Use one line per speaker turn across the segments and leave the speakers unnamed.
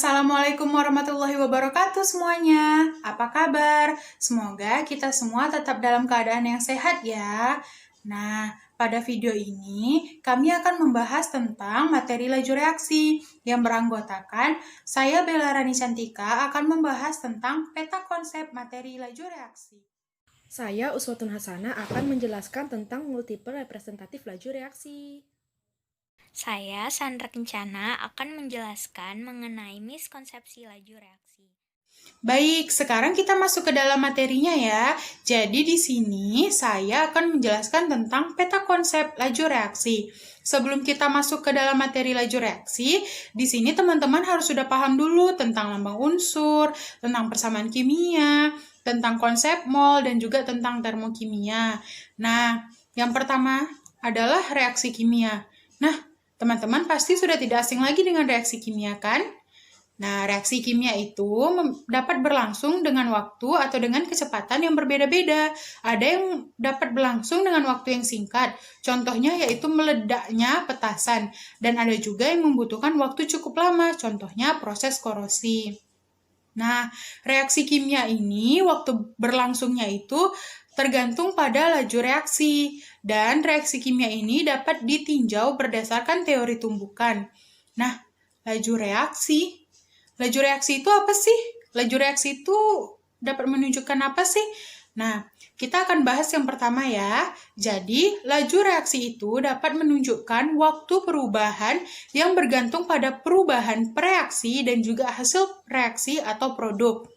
Assalamualaikum warahmatullahi wabarakatuh semuanya. Apa kabar? Semoga kita semua tetap dalam keadaan yang sehat ya. Nah, pada video ini kami akan membahas tentang materi laju reaksi yang beranggotakan saya Bella Rani Cantika akan membahas tentang peta konsep materi laju reaksi.
Saya Uswatun Hasanah akan menjelaskan tentang multiple representatif laju reaksi.
Saya, Sandra Kencana, akan menjelaskan mengenai miskonsepsi laju reaksi.
Baik, sekarang kita masuk ke dalam materinya ya. Jadi di sini saya akan menjelaskan tentang peta konsep laju reaksi. Sebelum kita masuk ke dalam materi laju reaksi, di sini teman-teman harus sudah paham dulu tentang lambang unsur, tentang persamaan kimia, tentang konsep mol, dan juga tentang termokimia. Nah, yang pertama adalah reaksi kimia. Nah, teman-teman pasti sudah tidak asing lagi dengan reaksi kimia kan? Nah, reaksi kimia itu dapat berlangsung dengan waktu atau dengan kecepatan yang berbeda-beda. Ada yang dapat berlangsung dengan waktu yang singkat, contohnya yaitu meledaknya petasan. Dan ada juga yang membutuhkan waktu cukup lama, contohnya proses korosi. Nah, reaksi kimia ini waktu berlangsungnya itu tergantung pada laju reaksi. Dan reaksi kimia ini dapat ditinjau berdasarkan teori tumbukan. Nah, laju reaksi itu apa sih? Laju reaksi itu dapat menunjukkan apa sih? Nah, kita akan bahas yang pertama ya. Jadi, laju reaksi itu dapat menunjukkan waktu perubahan yang bergantung pada perubahan reaksi dan juga hasil reaksi atau produk.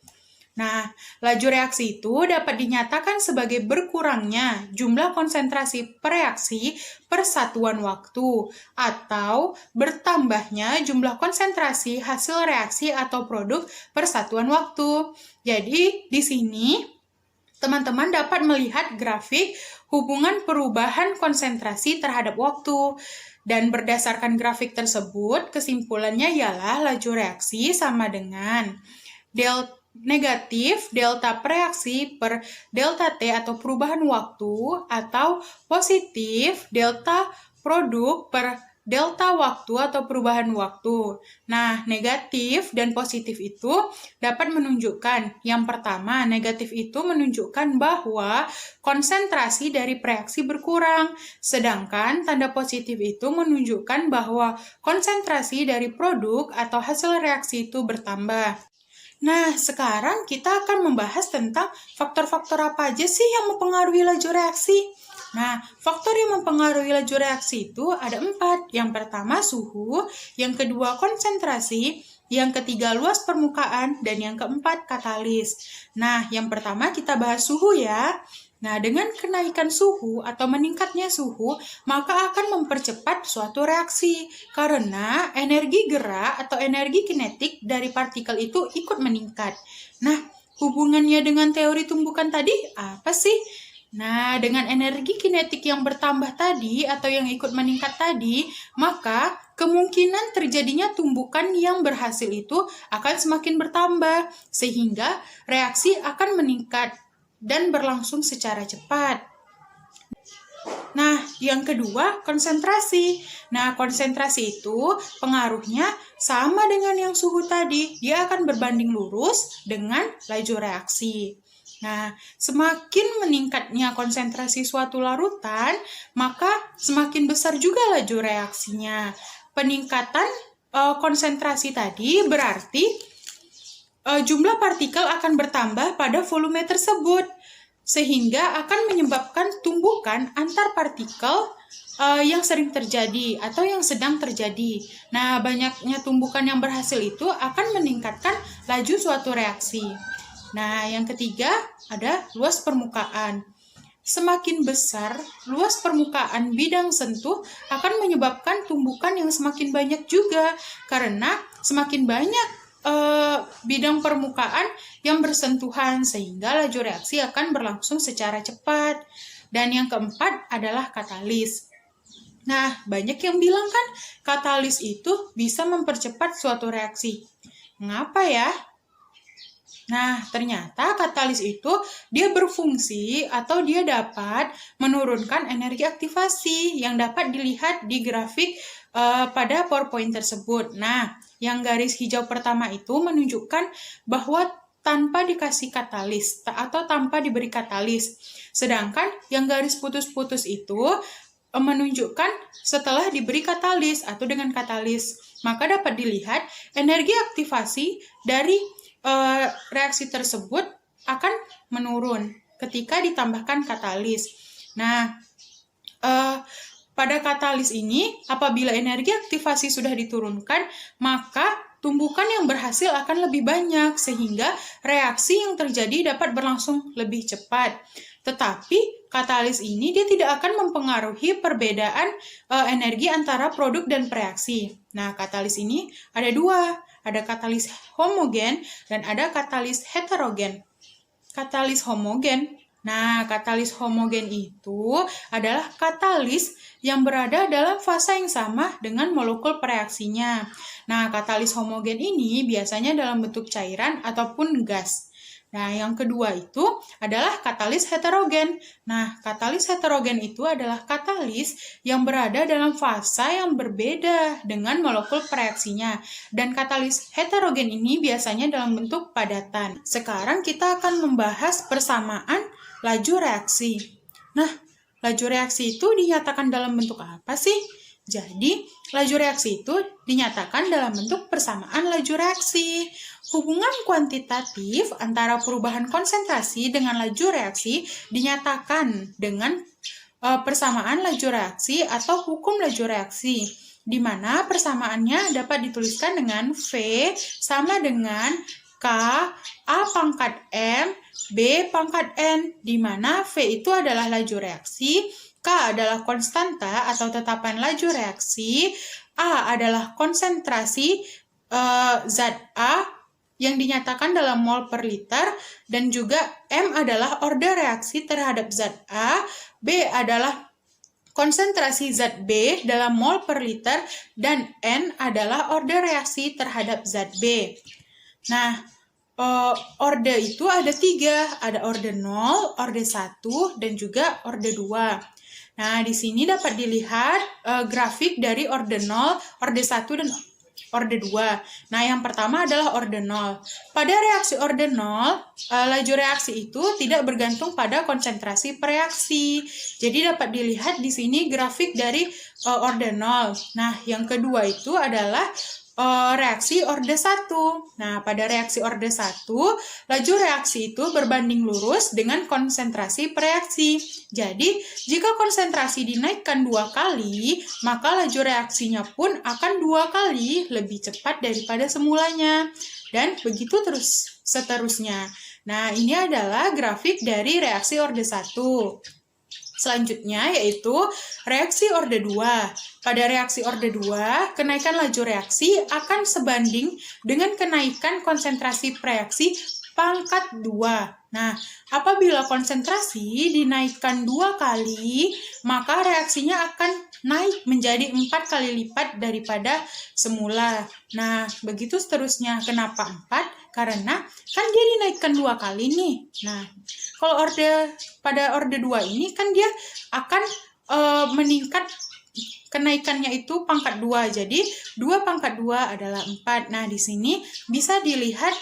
Nah, laju reaksi itu dapat dinyatakan sebagai berkurangnya jumlah konsentrasi reaksi per satuan waktu atau bertambahnya jumlah konsentrasi hasil reaksi atau produk per satuan waktu. Jadi, di sini teman-teman dapat melihat grafik hubungan perubahan konsentrasi terhadap waktu. Dan berdasarkan grafik tersebut, kesimpulannya ialah laju reaksi sama dengan negatif delta reaksi per delta T atau perubahan waktu atau positif delta produk per delta waktu atau perubahan waktu. Nah, negatif dan positif itu dapat menunjukkan, yang pertama, negatif itu menunjukkan bahwa konsentrasi dari reaksi berkurang, sedangkan tanda positif itu menunjukkan bahwa konsentrasi dari produk atau hasil reaksi itu bertambah. Nah, sekarang kita akan membahas tentang faktor-faktor apa aja sih yang mempengaruhi laju reaksi. Nah, faktor yang mempengaruhi laju reaksi itu ada 4. Yang pertama suhu, yang kedua konsentrasi, yang ketiga luas permukaan, dan yang keempat katalis. Nah, yang pertama kita bahas suhu ya. Nah, dengan kenaikan suhu atau meningkatnya suhu, maka akan mempercepat suatu reaksi karena energi gerak atau energi kinetik dari partikel itu ikut meningkat. Nah, hubungannya dengan teori tumbukan tadi apa sih? Nah, dengan energi kinetik yang bertambah tadi atau yang ikut meningkat tadi, maka kemungkinan terjadinya tumbukan yang berhasil itu akan semakin bertambah, sehingga reaksi akan meningkat dan berlangsung secara cepat. Nah, yang kedua, konsentrasi. Nah, konsentrasi itu pengaruhnya sama dengan yang suhu tadi. Dia akan berbanding lurus dengan laju reaksi. Nah, semakin meningkatnya konsentrasi suatu larutan, maka semakin besar juga laju reaksinya. Peningkatan konsentrasi tadi berarti jumlah partikel akan bertambah pada volume tersebut, sehingga akan menyebabkan tumbukan antar partikel yang sering terjadi atau yang sedang terjadi. Nah, banyaknya tumbukan yang berhasil itu akan meningkatkan laju suatu reaksi. Nah, yang ketiga ada luas permukaan. Semakin besar luas permukaan bidang sentuh akan menyebabkan tumbukan yang semakin banyak juga, karena semakin banyak bidang permukaan yang bersentuhan sehingga laju reaksi akan berlangsung secara cepat. Dan yang keempat adalah katalis. Nah, banyak yang bilang kan katalis itu bisa mempercepat suatu reaksi. Mengapa ya? Nah, ternyata katalis itu dia berfungsi atau dia dapat menurunkan energi aktivasi yang dapat dilihat di grafik pada PowerPoint tersebut. Nah, yang garis hijau pertama itu menunjukkan bahwa tanpa dikasih katalis atau tanpa diberi katalis. Sedangkan yang garis putus-putus itu menunjukkan setelah diberi katalis atau dengan katalis. Maka dapat dilihat energi aktivasi dari reaksi tersebut akan menurun ketika ditambahkan katalis. Nah, pada katalis ini, apabila energi aktivasi sudah diturunkan, maka tumbukan yang berhasil akan lebih banyak, sehingga reaksi yang terjadi dapat berlangsung lebih cepat. Tetapi, katalis ini dia tidak akan mempengaruhi perbedaan energi antara produk dan reaksi. Nah, katalis ini ada dua, ada katalis homogen dan ada katalis heterogen. Katalis homogen. Nah, katalis homogen itu adalah katalis yang berada dalam fasa yang sama dengan molekul reaksinya. Nah, katalis homogen ini biasanya dalam bentuk cairan ataupun gas. Nah, yang kedua itu adalah katalis heterogen. Nah, katalis heterogen itu adalah katalis yang berada dalam fasa yang berbeda dengan molekul reaksinya. Dan katalis heterogen ini biasanya dalam bentuk padatan. Sekarang kita akan membahas persamaan laju reaksi. Nah, laju reaksi itu dinyatakan dalam bentuk apa sih? Jadi, laju reaksi itu dinyatakan dalam bentuk persamaan laju reaksi. Hubungan kuantitatif antara perubahan konsentrasi dengan laju reaksi dinyatakan dengan persamaan laju reaksi atau hukum laju reaksi, di mana persamaannya dapat dituliskan dengan V sama dengan K A pangkat M B pangkat N, di mana V itu adalah laju reaksi, K adalah konstanta atau tetapan laju reaksi, A adalah konsentrasi zat A yang dinyatakan dalam mol per liter, dan juga M adalah order reaksi terhadap zat A, B adalah konsentrasi zat B dalam mol per liter, dan N adalah order reaksi terhadap zat B. Nah, orde itu ada 3, ada orde 0, orde 1, dan juga orde 2. Nah, di sini dapat dilihat grafik dari orde 0, orde 1, dan orde 2. Nah, yang pertama adalah orde 0. Pada reaksi orde 0, laju reaksi itu tidak bergantung pada konsentrasi reaksi. Jadi dapat dilihat di sini grafik dari orde 0. Nah, yang kedua itu adalah reaksi orde 1. Nah, pada reaksi orde 1, laju reaksi itu berbanding lurus dengan konsentrasi reaksi. Jadi, jika konsentrasi dinaikkan 2 kali, maka laju reaksinya pun akan 2 kali lebih cepat daripada semulanya. Dan begitu terus seterusnya. Nah, ini adalah grafik dari reaksi orde 1. Selanjutnya yaitu reaksi orde 2. Pada reaksi orde 2, kenaikan laju reaksi akan sebanding dengan kenaikan konsentrasi reaksi pangkat 2. Nah, apabila konsentrasi dinaikkan 2 kali, maka reaksinya akan naik menjadi 4 kali lipat daripada semula. Nah, begitu seterusnya. Kenapa 4? Karena kan dia dinaikkan 2 kali nih. Nah, kalau pada orde 2 ini kan dia akan meningkat kenaikannya itu pangkat 2. Jadi 2 pangkat 2 adalah 4. Nah, di sini bisa dilihat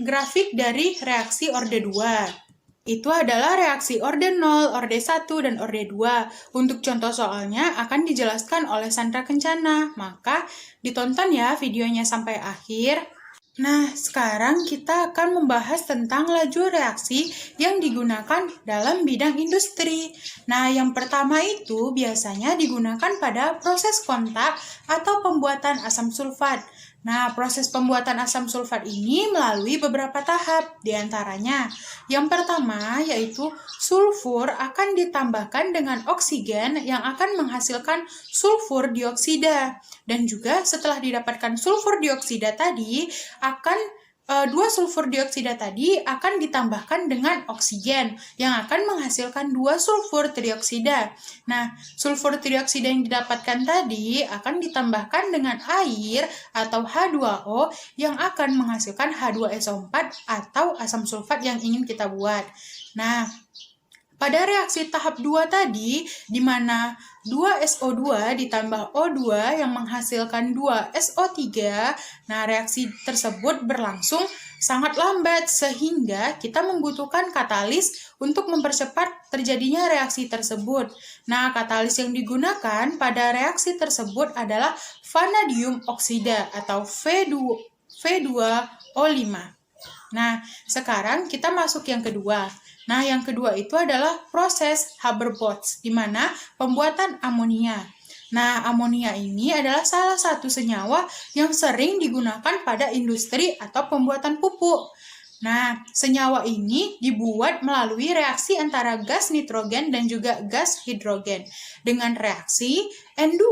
grafik dari reaksi orde 2. Itu adalah reaksi orde 0, orde 1, dan orde 2. Untuk contoh soalnya akan dijelaskan oleh Sandra Kencana. Maka ditonton ya videonya sampai akhir. Nah, sekarang kita akan membahas tentang laju reaksi yang digunakan dalam bidang industri. Nah, yang pertama itu biasanya digunakan pada proses kontak atau pembuatan asam sulfat. Nah, proses pembuatan asam sulfat ini melalui beberapa tahap, diantaranya yang pertama yaitu sulfur akan ditambahkan dengan oksigen yang akan menghasilkan sulfur dioksida. Dan juga setelah didapatkan sulfur dioksida tadi, dua sulfur dioksida tadi akan ditambahkan dengan oksigen yang akan menghasilkan 2 sulfur trioksida. Nah, sulfur trioksida yang didapatkan tadi akan ditambahkan dengan air atau H2O yang akan menghasilkan H2SO4 atau asam sulfat yang ingin kita buat. Nah, pada reaksi tahap 2 tadi, di mana 2SO2 ditambah O2 yang menghasilkan 2SO3, nah reaksi tersebut berlangsung sangat lambat sehingga kita membutuhkan katalis untuk mempercepat terjadinya reaksi tersebut. Nah, katalis yang digunakan pada reaksi tersebut adalah vanadium oksida atau V2O5. Nah, sekarang kita masuk yang kedua. Nah, yang kedua itu adalah proses Haber-Bosch, di mana pembuatan amonia. Nah, amonia ini adalah salah satu senyawa yang sering digunakan pada industri atau pembuatan pupuk. Nah, senyawa ini dibuat melalui reaksi antara gas nitrogen dan juga gas hidrogen. Dengan reaksi N2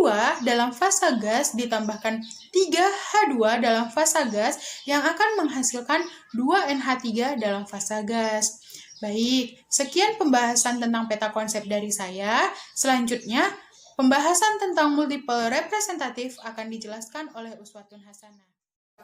dalam fasa gas ditambahkan 3H2 dalam fasa gas yang akan menghasilkan 2NH3 dalam fasa gas. Baik, sekian pembahasan tentang peta konsep dari saya. Selanjutnya, pembahasan tentang multiple representatif akan dijelaskan oleh Uswatun Hasanah.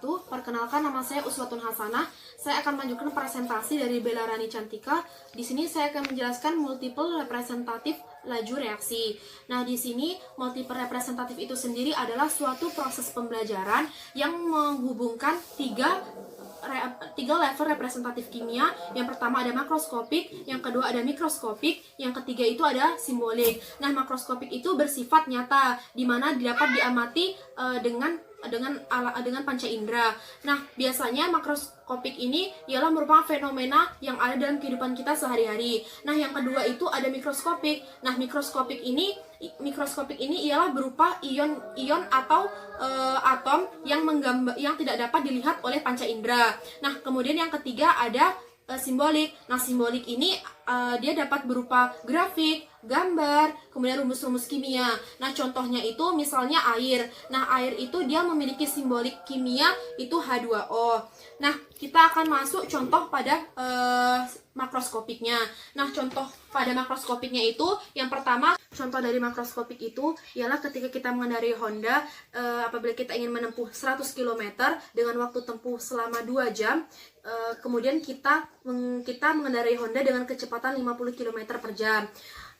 Perkenalkan, nama saya Uswatun Hasanah. Saya akan melanjutkan presentasi dari Bella Rani Cantika. Di sini saya akan menjelaskan multiple representatif laju reaksi. Nah, di sini multiple representatif itu sendiri adalah suatu proses pembelajaran yang menghubungkan tiga level representatif kimia. Yang pertama ada makroskopik, yang kedua ada mikroskopik, yang ketiga itu ada simbolik. Nah, makroskopik itu bersifat nyata, di mana dapat diamati dengan panca indera. Nah, biasanya makroskopik ini ialah merupakan fenomena yang ada dalam kehidupan kita sehari-hari. Nah, yang kedua itu ada mikroskopik. Nah, mikroskopik ini ialah berupa ion atau atom yang tidak dapat dilihat oleh panca indera. Nah, kemudian yang ketiga ada simbolik. Nah, simbolik ini dia dapat berupa grafik, gambar, kemudian rumus-rumus kimia. Nah, contohnya itu misalnya air. Nah, air itu dia memiliki simbolik kimia itu H2O. Nah, kita akan masuk contoh pada makroskopiknya. Nah, contoh pada makroskopiknya itu yang pertama, contoh dari makroskopik itu ialah ketika kita mengendarai Honda, apabila kita ingin menempuh 100 km dengan waktu tempuh selama 2 jam, kemudian kita mengendarai Honda dengan kecepatan 50 km per jam.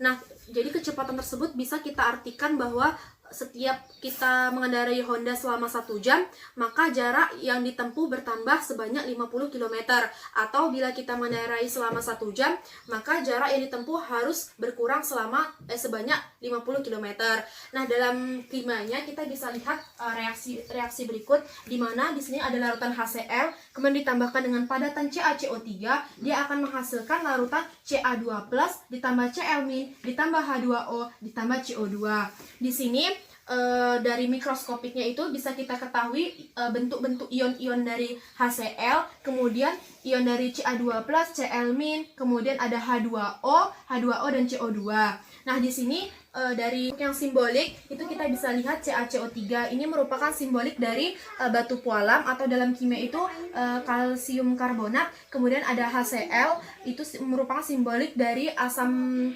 Nah, jadi kecepatan tersebut bisa kita artikan bahwa setiap kita mengendarai Honda selama 1 jam, maka jarak yang ditempuh bertambah sebanyak 50 km. Atau bila kita mengendarai selama 1 jam, maka jarak yang ditempuh harus berkurang sebanyak 50 km. Nah, dalam kimianya kita bisa lihat reaksi berikut, di mana di sini ada larutan HCl, kemudian ditambahkan dengan padatan CaCO3, dia akan menghasilkan larutan Ca2+ ditambah Cl- ditambah H2O ditambah CO2. Di sini dari mikroskopiknya itu bisa kita ketahui bentuk-bentuk ion-ion dari HCl, kemudian ion dari Ca2+, Cl-, kemudian ada H2O dan CO2. Nah, di sini dari yang simbolik itu kita bisa lihat CaCO3 ini merupakan simbolik dari batu pualam atau dalam kimia itu kalsium karbonat. Kemudian ada HCl itu merupakan simbolik dari asam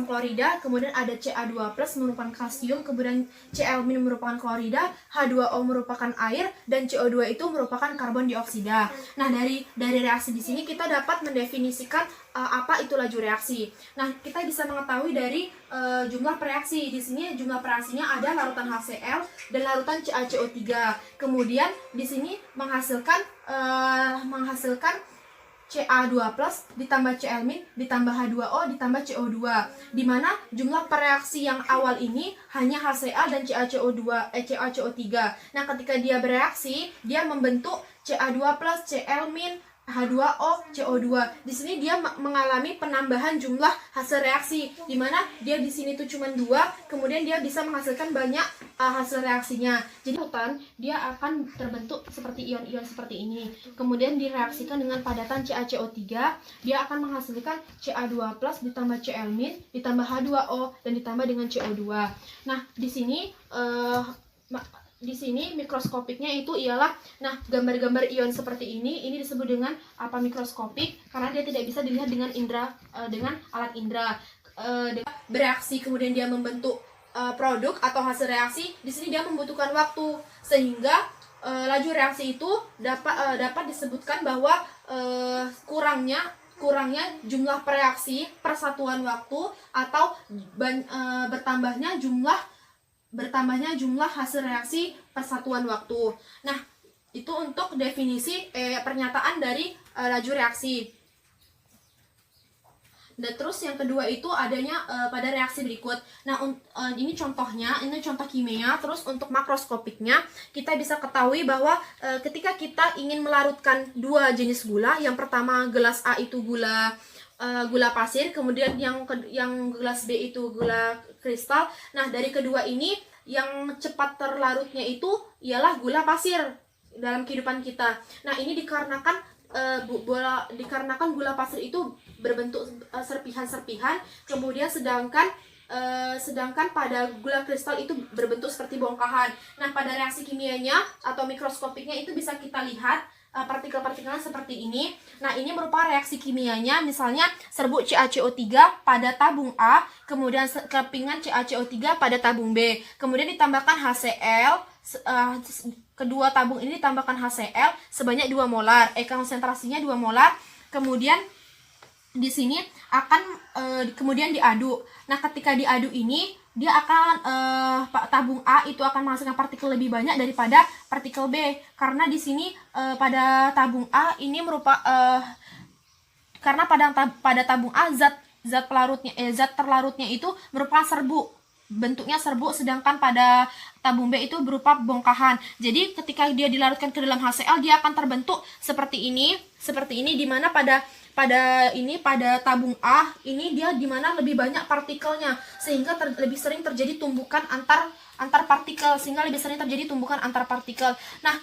klorida, kemudian ada Ca2+ merupakan kalsium, kemudian Cl- merupakan klorida, H2O merupakan air, dan CO2 itu merupakan karbon dioksida. Nah, dari reaksi di sini kita dapat mendefinisikan apa itu laju reaksi. Nah, kita bisa mengetahui dari jumlah reaksi. Di sini jumlah reaksinya ada larutan HCl dan larutan CaCO3. Kemudian di sini menghasilkan Ca2+ ditambah Cl- ditambah H2O ditambah CO2, di mana jumlah reaksi yang awal ini hanya HCl dan CaCO3. Nah, ketika dia bereaksi, dia membentuk Ca2+, Cl-, H2O, CO2. Di sini dia mengalami penambahan jumlah hasil reaksi, di mana dia di sini tuh cuma 2, kemudian dia bisa menghasilkan banyak hasil reaksinya. Jadi dia akan terbentuk seperti ion-ion seperti ini. Kemudian direaksikan dengan padatan CaCO3, dia akan menghasilkan Ca2+ ditambah Cl- ditambah H2O dan ditambah dengan CO2. Nah, di sini mikroskopiknya itu ialah, nah, gambar-gambar ion seperti ini disebut dengan apa mikroskopik karena dia tidak bisa dilihat dengan alat indera. Bereaksi kemudian dia membentuk produk atau hasil reaksi. Di sini dia membutuhkan waktu sehingga laju reaksi itu dapat disebutkan bahwa kurangnya kurangnya jumlah reaksi per satuan waktu atau bertambahnya jumlah hasil reaksi per satuan waktu. Nah, itu untuk definisi pernyataan dari laju reaksi. Dan terus yang kedua itu adanya pada reaksi berikut. Nah, ini contohnya, ini contoh kimia. Terus untuk makroskopiknya, kita bisa ketahui bahwa ketika kita ingin melarutkan dua jenis gula, yang pertama gelas A itu gula pasir, kemudian yang gelas B itu gula kristal. Nah, dari kedua ini yang cepat terlarutnya itu ialah gula pasir dalam kehidupan kita. Nah, ini dikarenakan gula pasir itu berbentuk serpihan-serpihan, kemudian sedangkan pada gula kristal itu berbentuk seperti bongkahan. Nah, pada reaksi kimianya atau mikroskopiknya itu bisa kita lihat partikel-partikelnya seperti ini. Nah, ini merupakan reaksi kimianya, misalnya serbuk CaCO3 pada tabung A, kemudian kepingan CaCO3 pada tabung B, kemudian ditambahkan HCl, kedua tabung ini ditambahkan HCl sebanyak 2 molar, konsentrasinya 2 molar, kemudian di sini akan kemudian diaduk. Nah, ketika diaduk ini dia akan tabung A itu akan menghasilkan partikel lebih banyak daripada partikel B, karena di sini pada tabung A ini karena pada tabung A zat terlarutnya itu merupakan serbuk, bentuknya serbuk, sedangkan pada tabung B itu berupa bongkahan. Jadi ketika dia dilarutkan ke dalam HCl, dia akan terbentuk seperti ini, di mana pada tabung A ini dia di mana lebih banyak partikelnya, sehingga lebih sering terjadi tumbukan antar partikel, Nah,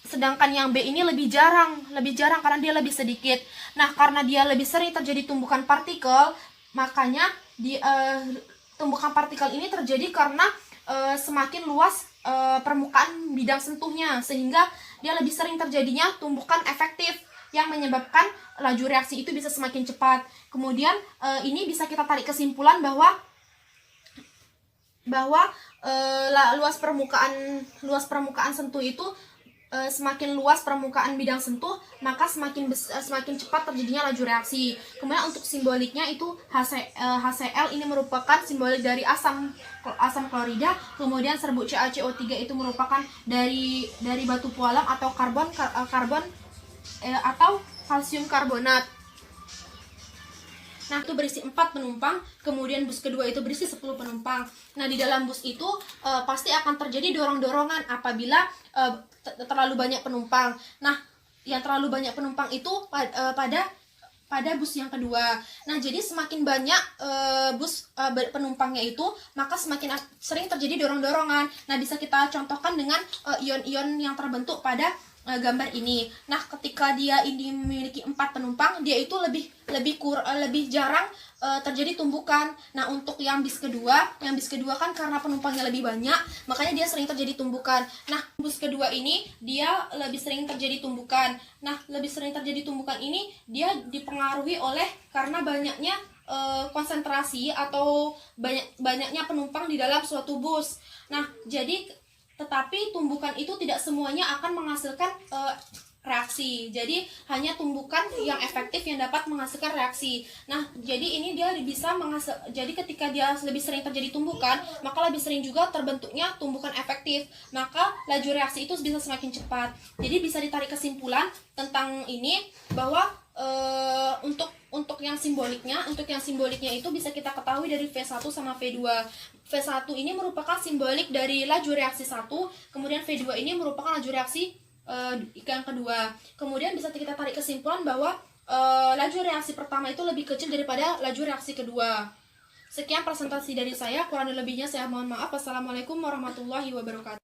sedangkan yang B ini lebih jarang karena dia lebih sedikit. Nah, karena dia lebih sering terjadi tumbukan partikel, makanya tumbukan partikel ini terjadi karena semakin luas permukaan bidang sentuhnya, sehingga dia lebih sering terjadinya tumbukan efektif yang menyebabkan laju reaksi itu bisa semakin cepat. Kemudian ini bisa kita tarik kesimpulan bahwa luas permukaan sentuh itu semakin luas permukaan bidang sentuh, maka semakin cepat terjadinya laju reaksi. Kemudian untuk simboliknya itu HCl ini merupakan simbolik dari asam klorida, kemudian serbuk CaCO3 itu merupakan dari batu pualam atau karbon atau kalsium karbonat. Nah, itu berisi 4 penumpang, kemudian bus kedua itu berisi 10 penumpang. Nah, di dalam bus itu pasti akan terjadi dorong-dorongan apabila terlalu banyak penumpang. Nah, yang terlalu banyak penumpang itu pada bus yang kedua. Nah, jadi semakin banyak bus penumpangnya itu, maka semakin sering terjadi dorong-dorongan. Nah, bisa kita contohkan dengan ion-ion yang terbentuk pada gambar ini. Nah, ketika dia ini memiliki 4 penumpang, dia itu lebih jarang terjadi tumbukan. Nah, untuk yang bis kedua kan karena penumpangnya lebih banyak, makanya dia sering terjadi tumbukan. Nah, bus kedua ini dia lebih sering terjadi tumbukan. Nah, lebih sering terjadi tumbukan ini dia dipengaruhi oleh karena banyaknya konsentrasi atau banyaknya penumpang di dalam suatu bus. Nah, tetapi tumbukan itu tidak semuanya akan menghasilkan reaksi. Jadi hanya tumbukan yang efektif yang dapat menghasilkan reaksi. Nah, jadi ini dia bisa jadi ketika dia lebih sering terjadi tumbukan, maka lebih sering juga terbentuknya tumbukan efektif. Maka laju reaksi itu bisa semakin cepat. Jadi bisa ditarik kesimpulan tentang ini bahwa untuk yang simboliknya itu bisa kita ketahui dari V1 sama V2. V1 ini merupakan simbolik dari laju reaksi 1, kemudian V2 ini merupakan laju reaksi yang kedua. Kemudian bisa kita tarik kesimpulan bahwa laju reaksi pertama itu lebih kecil daripada laju reaksi kedua. Sekian presentasi dari saya, kurang lebihnya saya mohon maaf. Wassalamualaikum warahmatullahi wabarakatuh.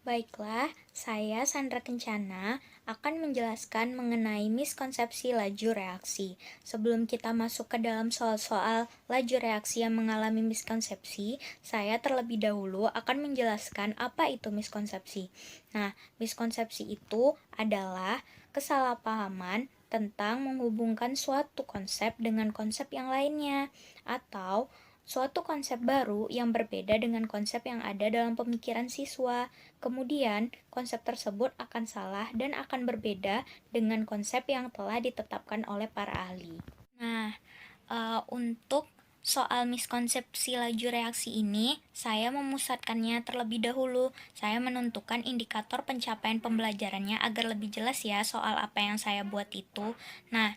Baiklah, saya Sandra Kencana akan menjelaskan mengenai miskonsepsi laju reaksi. Sebelum kita masuk ke dalam soal-soal laju reaksi yang mengalami miskonsepsi, saya terlebih dahulu akan menjelaskan apa itu miskonsepsi. Nah, miskonsepsi itu adalah kesalahpahaman tentang menghubungkan suatu konsep dengan konsep yang lainnya, atau suatu konsep baru yang berbeda dengan konsep yang ada dalam pemikiran siswa. Kemudian, konsep tersebut akan salah dan akan berbeda dengan konsep yang telah ditetapkan oleh para ahli. Nah, untuk soal miskonsepsi laju reaksi ini, saya memusatkannya terlebih dahulu. Saya menentukan indikator pencapaian pembelajarannya agar lebih jelas ya soal apa yang saya buat itu. Nah,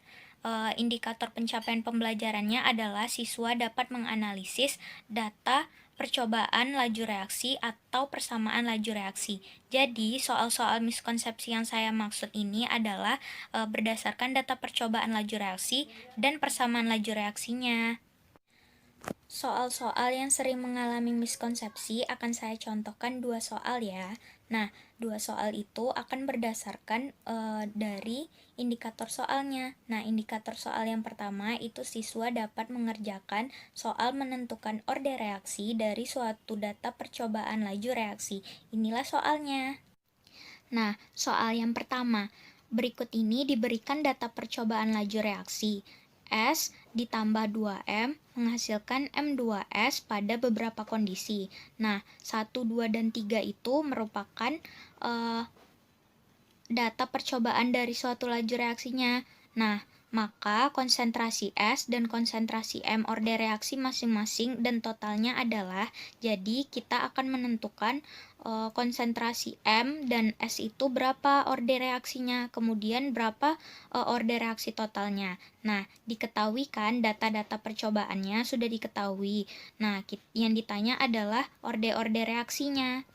indikator pencapaian pembelajarannya adalah siswa dapat menganalisis data percobaan laju reaksi atau persamaan laju reaksi. Jadi, soal-soal miskonsepsi yang saya maksud ini adalah berdasarkan data percobaan laju reaksi dan persamaan laju reaksinya. Soal-soal yang sering mengalami miskonsepsi akan saya contohkan dua soal ya. Nah, dua soal itu akan berdasarkan dari indikator soalnya. Nah, indikator soal yang pertama itu siswa dapat mengerjakan soal menentukan order reaksi dari suatu data percobaan laju reaksi. Inilah soalnya. Nah, soal yang pertama, berikut ini diberikan data percobaan laju reaksi. S ditambah 2M menghasilkan M2S pada beberapa kondisi. Nah, 1, 2, dan 3 itu merupakan data percobaan dari suatu laju reaksinya. Nah, maka konsentrasi S dan konsentrasi M order reaksi masing-masing dan totalnya adalah, jadi kita akan menentukan konsentrasi M dan S itu berapa order reaksinya, kemudian berapa order reaksi totalnya. Nah, diketahui kan data-data percobaannya sudah diketahui. Nah, yang ditanya adalah order reaksinya.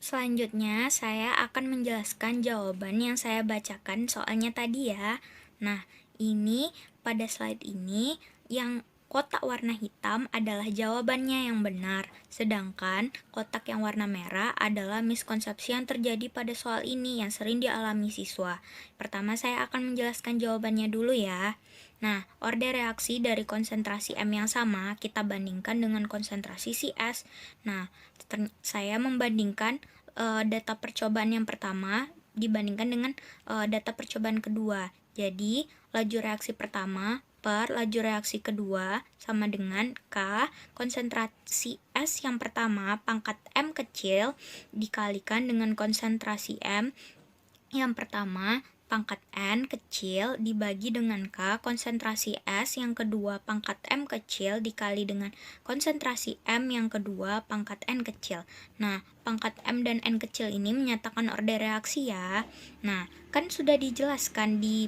Selanjutnya, saya akan menjelaskan jawaban yang saya bacakan soalnya tadi ya. Nah, ini pada slide ini yang kotak warna hitam adalah jawabannya yang benar, sedangkan kotak yang warna merah adalah miskonsepsi yang terjadi pada soal ini yang sering dialami siswa. Pertama, saya akan menjelaskan jawabannya dulu ya. Nah, order reaksi dari konsentrasi M yang sama kita bandingkan dengan konsentrasi si S. Nah, saya membandingkan data percobaan yang pertama dibandingkan dengan data percobaan kedua. Jadi, laju reaksi pertama per laju reaksi kedua sama dengan K konsentrasi S yang pertama pangkat M kecil dikalikan dengan konsentrasi M yang pertama pangkat N kecil dibagi dengan K konsentrasi S yang kedua pangkat M kecil dikali dengan konsentrasi M yang kedua pangkat N kecil. Nah, pangkat M dan N kecil ini menyatakan order reaksi ya. Nah, kan sudah dijelaskan di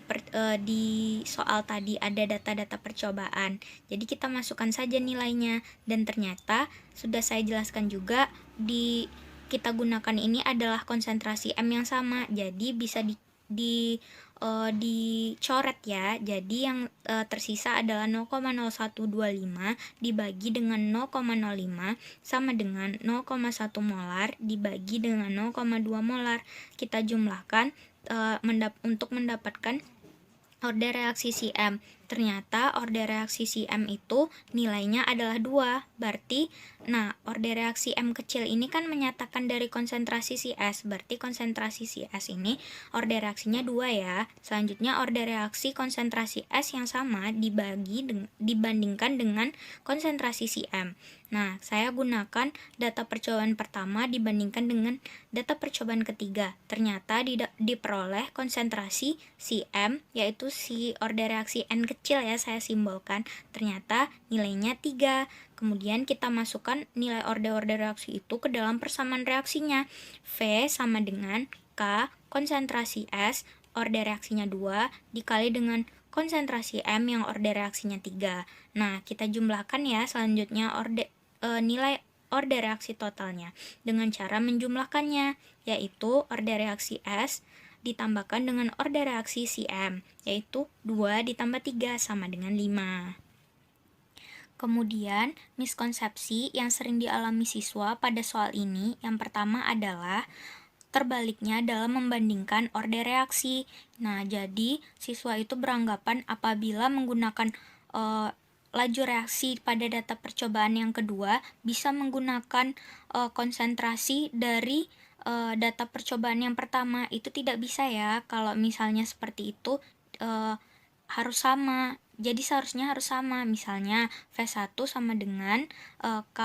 soal tadi ada data-data percobaan. Jadi kita masukkan saja nilainya dan ternyata sudah saya jelaskan juga kita gunakan ini adalah konsentrasi M yang sama. Jadi bisa dicoret ya. Jadi yang tersisa adalah 0,0125 dibagi dengan 0,05 sama dengan 0,1 molar dibagi dengan 0,2 molar. Kita jumlahkan untuk mendapatkan order reaksi CM. Ternyata order reaksi CM itu nilainya adalah 2. Berarti, order reaksi M kecil ini kan menyatakan dari konsentrasi CS. Berarti konsentrasi CS ini order reaksinya 2 ya. Selanjutnya order reaksi konsentrasi S yang sama dibandingkan dengan konsentrasi CM. Nah, saya gunakan data percobaan pertama dibandingkan dengan data percobaan ketiga. Ternyata diperoleh konsentrasi CM, yaitu si order reaksi N kecil ya, saya simbolkan. Ternyata nilainya 3. Kemudian kita masukkan nilai order reaksi itu ke dalam persamaan reaksinya. V sama dengan K konsentrasi S, order reaksinya 2, dikali dengan konsentrasi M yang order reaksinya 3. Nah, kita jumlahkan ya selanjutnya nilai order reaksi totalnya dengan cara menjumlahkannya, yaitu order reaksi S ditambahkan dengan order reaksi CM, yaitu 2 ditambah 3 sama dengan 5. Kemudian, miskonsepsi yang sering dialami siswa pada soal ini yang pertama adalah terbaliknya dalam membandingkan order reaksi. Nah, jadi siswa itu beranggapan apabila menggunakan laju reaksi pada data percobaan yang kedua bisa menggunakan konsentrasi dari data percobaan yang pertama. Itu tidak bisa ya. Kalau misalnya seperti itu harus sama. jadi seharusnya harus sama. Misalnya V1 sama dengan K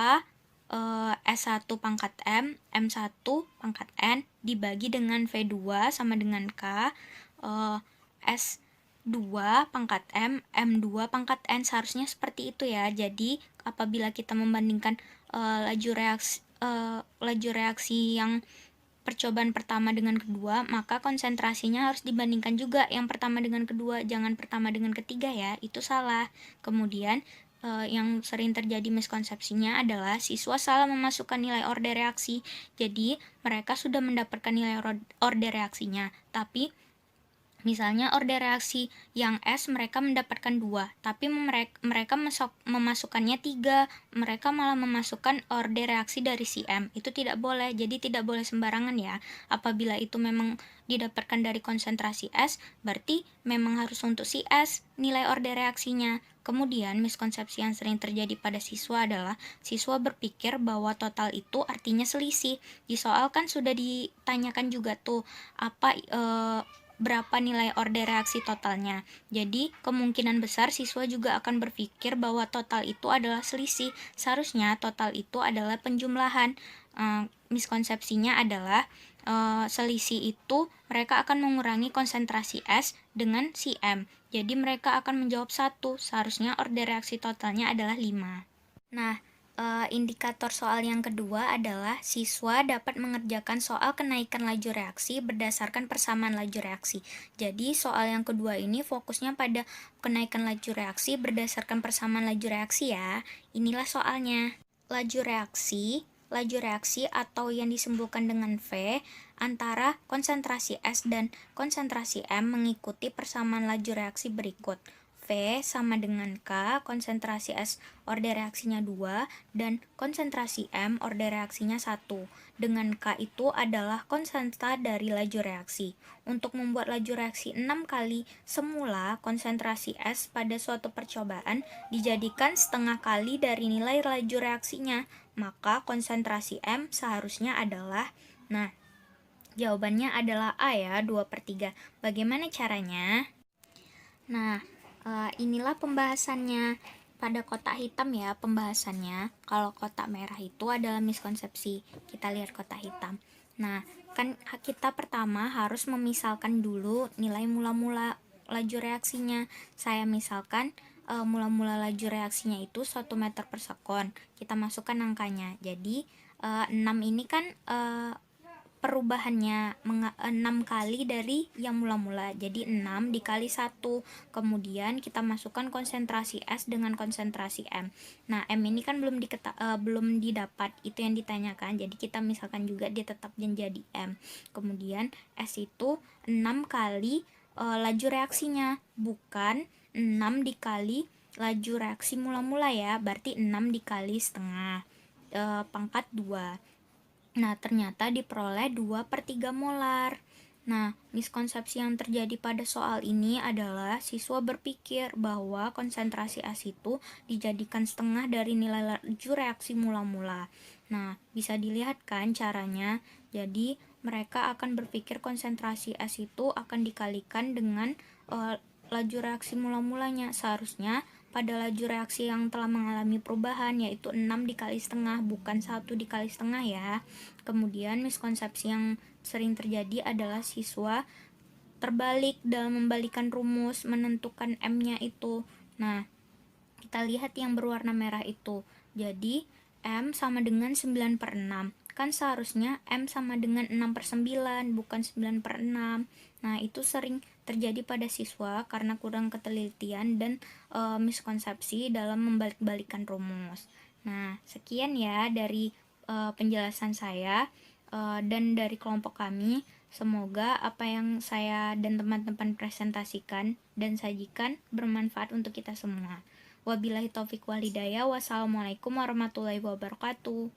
S1 pangkat M, M1 pangkat N dibagi dengan V2 sama dengan K S2 pangkat M, M2 pangkat N. Seharusnya seperti itu ya. Jadi apabila kita membandingkan laju reaksi yang percobaan pertama dengan kedua, maka konsentrasinya harus dibandingkan juga yang pertama dengan kedua, jangan pertama dengan ketiga ya, itu salah. Kemudian yang sering terjadi miskonsepsinya adalah siswa salah memasukkan nilai order reaksi. Jadi mereka sudah mendapatkan nilai order reaksinya, tapi misalnya order reaksi yang S mereka mendapatkan 2, tapi mereka memasukkannya 3, mereka malah memasukkan order reaksi dari si M. Itu tidak boleh, jadi tidak boleh sembarangan ya. Apabila itu memang didapatkan dari konsentrasi S, berarti memang harus untuk si S nilai order reaksinya. Kemudian miskonsepsi yang sering terjadi pada siswa adalah siswa berpikir bahwa total itu artinya selisih. Di soal kan sudah ditanyakan juga tuh berapa nilai order reaksi totalnya. Jadi, kemungkinan besar siswa juga akan berpikir bahwa total itu adalah selisih. Seharusnya total itu adalah penjumlahan. Miskonsepsinya adalah selisih itu mereka akan mengurangi konsentrasi S dengan si M. Jadi, mereka akan menjawab 1. Seharusnya order reaksi totalnya adalah 5. Nah, indikator soal yang kedua adalah siswa dapat mengerjakan soal kenaikan laju reaksi berdasarkan persamaan laju reaksi. Jadi soal yang kedua ini fokusnya pada kenaikan laju reaksi berdasarkan persamaan laju reaksi ya. Inilah soalnya. Laju reaksi atau yang disebutkan dengan V antara konsentrasi S dan konsentrasi M mengikuti persamaan laju reaksi berikut. V sama dengan K, konsentrasi S order reaksinya 2, dan konsentrasi M order reaksinya 1. Dengan K itu adalah konstanta dari laju reaksi. Untuk membuat laju reaksi 6 kali semula konsentrasi S pada suatu percobaan dijadikan setengah kali dari nilai laju reaksinya, maka konsentrasi M seharusnya adalah, nah jawabannya adalah A ya, 2/3. Bagaimana caranya? Nah, inilah pembahasannya pada kotak hitam ya pembahasannya. Kalau kotak merah itu adalah miskonsepsi. Kita lihat kotak hitam. Nah, kan kita pertama harus memisalkan dulu nilai mula-mula laju reaksinya. Saya misalkan mula-mula laju reaksinya itu 1 meter per sekon. Kita masukkan angkanya. Jadi 6 ini kan perubahannya 6 kali dari yang mula-mula, jadi 6 dikali 1. Kemudian kita masukkan konsentrasi S dengan konsentrasi M. Nah, M ini kan belum didapat, itu yang ditanyakan, jadi kita misalkan juga dia tetap menjadi M. Kemudian S itu 6 kali laju reaksinya, bukan 6 dikali laju reaksi mula-mula ya, berarti 6 dikali setengah pangkat 2. Nah, ternyata diperoleh 2/3 molar. Nah, miskonsepsi yang terjadi pada soal ini adalah siswa berpikir bahwa konsentrasi S itu dijadikan setengah dari nilai laju reaksi mula-mula. Nah, bisa dilihat kan caranya. Jadi, mereka akan berpikir konsentrasi S itu akan dikalikan dengan laju reaksi mula-mulanya. Seharusnya pada laju reaksi yang telah mengalami perubahan, yaitu 6 dikali setengah, bukan 1 dikali setengah ya. Kemudian miskonsepsi yang sering terjadi adalah siswa terbalik dalam membalikan rumus menentukan M-nya itu. Nah, kita lihat yang berwarna merah itu. Jadi, M sama dengan 9/6. Kan seharusnya M sama dengan 6/9, bukan 9/6. Nah, itu sering terjadi pada siswa karena kurang ketelitian dan miskonsepsi dalam membalik-balikan rumus. Nah, sekian ya dari penjelasan saya dan dari kelompok kami. Semoga apa yang saya dan teman-teman presentasikan dan sajikan bermanfaat untuk kita semua. Wabillahi taufiq wal hidayah. Wassalamualaikum warahmatullahi wabarakatuh.